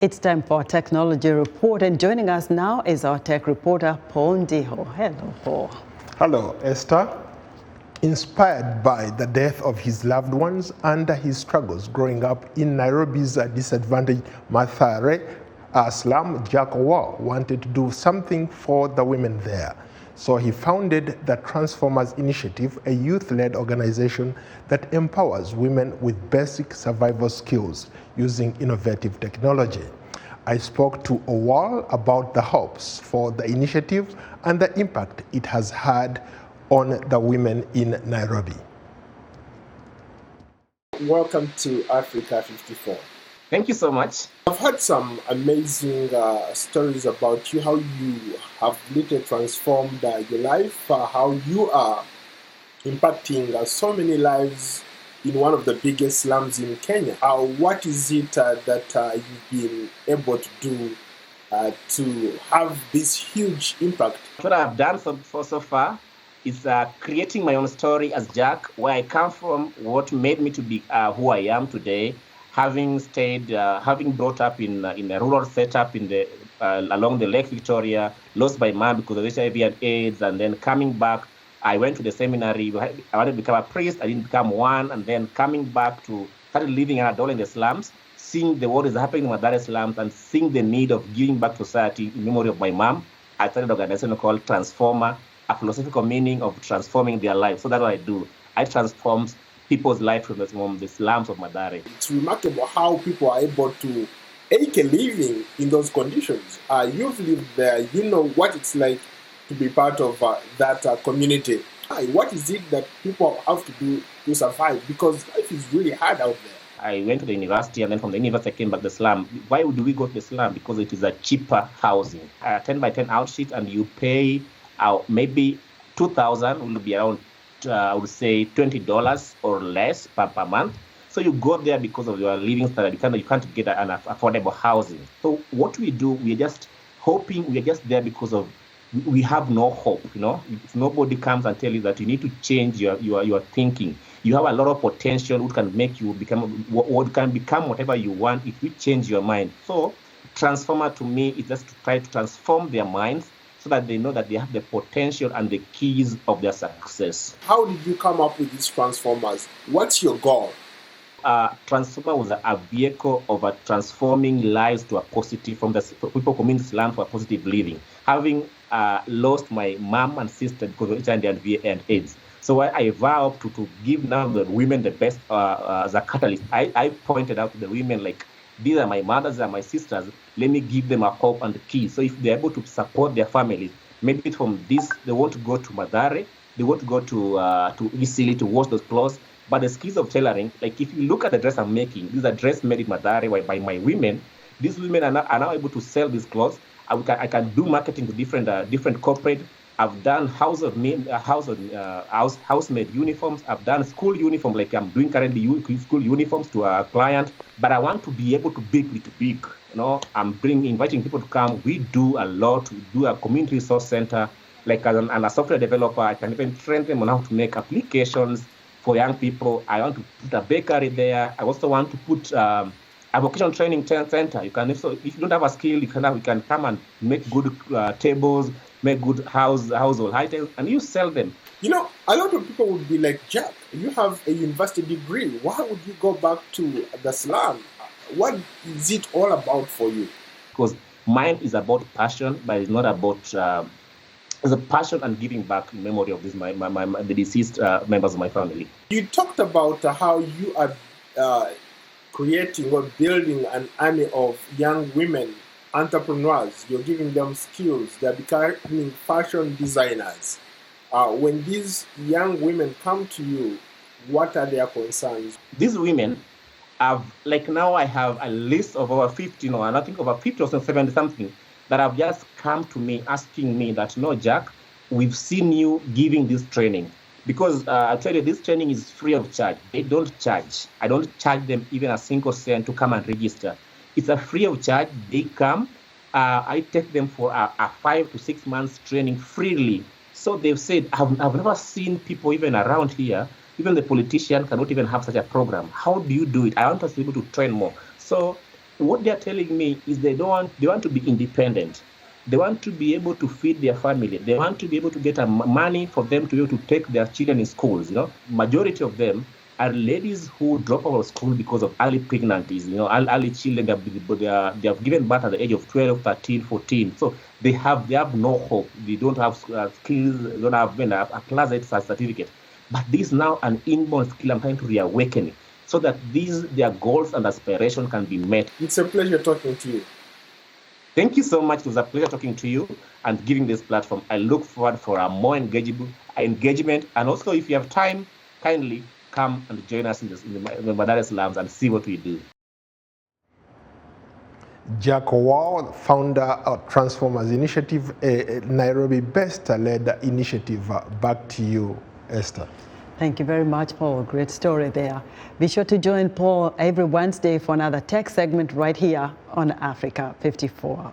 It's time for our technology report, and joining us now is our tech reporter, Paul Ndiho. Hello, Paul. Hello, Esther. Inspired by the death of his loved ones and his struggles growing up in Nairobi's disadvantaged Mathare slum, Jack Owuor wanted to do something for the women there. So he founded the Transformers Initiative, a youth-led organization that empowers women with basic survival skills using innovative technology. I spoke to Owuor about the hopes for the initiative and the impact it has had on the women in Nairobi. Welcome to Africa 54. Thank you so much. I've heard some amazing stories about you, how you have literally transformed your life, how you are impacting so many lives in one of the biggest slums in Kenya. What is it that you've been able to do to have this huge impact? What I've done so far is creating my own story as Jack, where I come from, what made me to be who I am today, having brought up in a rural setup along the Lake Victoria, lost my mom because of HIV and AIDS, and then coming back, I went to the seminary. I wanted to become a priest. I didn't become one, and then coming back started living in Adol in the slums, seeing what is happening in Mathare Slums, and seeing the need of giving back to society in memory of my mom. I started an organization called Transformer, a philosophical meaning of transforming their life. So that's what I do. I transform people's life from the slums of Mathare. It's remarkable how people are able to make a living in those conditions. You've lived there. You know what it's like to be part of that community. What is it that people have to do to survive? Because life is really hard out there. I went to the university, and then from the university I came back to the slum. Why do we go to the slum? Because it is a cheaper housing. 10 by 10 outsheet, and you pay maybe 2,000 will be around, I would say, $20 or less per month. So you go there because of your living standard. You can't get an affordable housing. So what we do, we're just there because of we have no hope. If nobody comes and tell you that you need to change your thinking, you have a lot of potential which can make you become whatever you want if you change your mind. So Transformer to me is just to try to transform their minds so that they know that they have the potential and the keys of their success. How did you come up with these Transformers? What's your goal? Transformer was a vehicle of transforming lives to a positive, from the people coming to land for a positive living. Having lost my mom and sister because of HIV and AIDS. So I vow to give now the women the best as a catalyst. I pointed out to the women, like, these are my mothers, these are my sisters. Let me give them a hope and the key. So if they're able to support their families, maybe from this, they want to go to Mathare, they want to go to Eastleigh to wash those clothes. But the skills of tailoring, like if you look at the dress I'm making, these are dress made in Mathare by my women. These women are now able to sell these clothes. I can do marketing to different corporate. I've done housemaid uniforms. I've done school uniform, like I'm doing currently school uniforms to a client. But I want to be able to big. I'm inviting people to come. We do a lot. We do a community resource center. Like as a software developer, I can even train them on how to make applications for young people. I want to put a bakery there. I also want to put a vocational training center. You can, so if you don't have a skill, you can come and make good tables, make good household items, and you sell them. A lot of people would be like, Jack, you have a university degree. Why would you go back to the slum? What is it all about for you? Because mine is about passion, but it's not about. It's a passion and giving back in memory of the deceased members of my family. You talked about how you are creating or building an army of young women entrepreneurs. You're giving them skills. They're becoming fashion designers. When these young women come to you, what are their concerns? These women now I have a list of over 50, and I think over 50 or 70 something that have just come to me asking me that, Jack, we've seen you giving this training. Because I'll tell you, this training is free of charge. They don't charge. I don't charge them even a single cent to come and register. It's a free of charge. They come. I take them for a 5 to 6 months training freely. So they've said, I've never seen people even around here, even the politician cannot even have such a program. How do you do it? I want us to be able to train more. So what they're telling me is they want to be independent. They want to be able to feed their family. They want to be able to get money for them to be able to take their children in schools. Majority of them are ladies who drop out of school because of early pregnancies. Early children, they have given birth at the age of 12, 13, 14. So they have no hope. They don't have skills. They don't have a class 8 certificate. But this is now an inborn skill I'm trying to reawaken, so that their goals and aspirations can be met. It's a pleasure talking to you. Thank you so much. It was a pleasure talking to you and giving this platform. I look forward for a more engagement. And also, if you have time, kindly come and join us in the Mathare Slums and see what we do. Owuor, founder of Transformers Initiative, a Nairobi-based led initiative. Back to you, Esther. Thank you very much, Paul. Great story there. Be sure to join Paul every Wednesday for another tech segment right here on Africa 54.